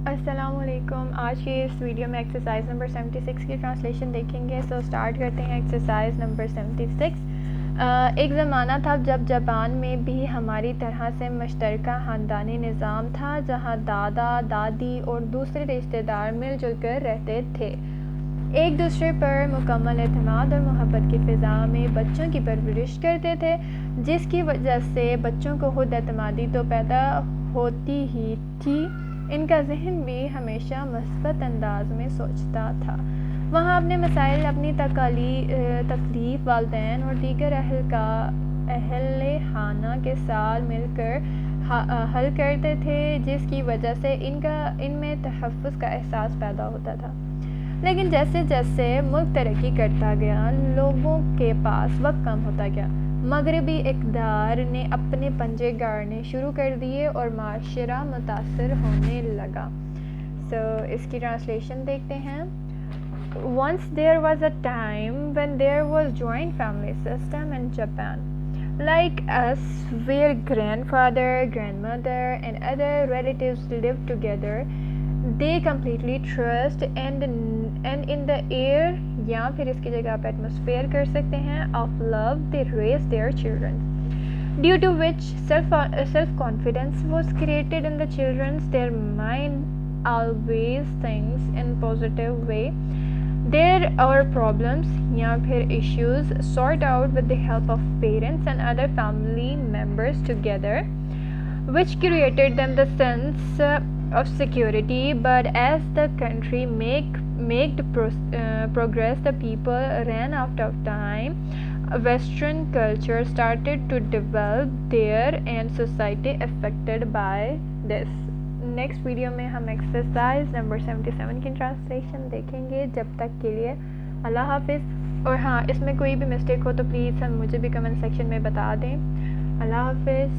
السلام علیکم. آج کی اس ویڈیو میں ایکسرسائز نمبر 76 کی ٹرانسلیشن دیکھیں گے. سو سٹارٹ کرتے ہیں ایکسرسائز نمبر 76. ایک زمانہ تھا جب جاپان میں بھی ہماری طرح سے مشترکہ خاندانی نظام تھا، جہاں دادا دادی اور دوسرے رشتہ دار مل جل کر رہتے تھے، ایک دوسرے پر مکمل اعتماد اور محبت کی فضا میں بچوں کی پرورش کرتے تھے، جس کی وجہ سے بچوں کو خود اعتمادی تو پیدا ہوتی ہی تھی، ان کا ذہن بھی ہمیشہ مثبت انداز میں سوچتا تھا. وہاں اپنے مسائل اپنی تکلیف والدین اور دیگر اہل خانہ کے ساتھ مل کر حل کرتے تھے، جس کی وجہ سے ان میں تحفظ کا احساس پیدا ہوتا تھا. لیکن جیسے جیسے ملک ترقی کرتا گیا، لوگوں کے پاس وقت کم ہوتا گیا، مغربی اقدار نے اپنے پنجے گاڑنے شروع کر دیے اور معاشرہ متاثر ہونے لگا. اس کی ٹرانسلیشن دیکھتے ہیں. Once there was a time when there was joint family system in Japan. Like us, where grandfather, grandmother and other relatives lived together, they completely trust and in the air یا پھر اس کی جگہ آپ atmosphere کر سکتے ہیں of love they raised their children, due to which self-confidence was created in the children. Their mind always thinks in positive way. There are problems یا پھر issues sort out with the help of parents and other family members together, which created them the sense of security. But as the country made progress, the people ran out of time. Western culture started to develop there and society affected by this. Next video میں ہم exercise number 77 کی translation دیکھیں گے. جب تک کے لیے اللہ حافظ. اور ہاں، اس میں کوئی بھی مسٹیک ہو تو پلیز مجھے بھی کمنٹ سیکشن میں بتا دیں. اللہ حافظ.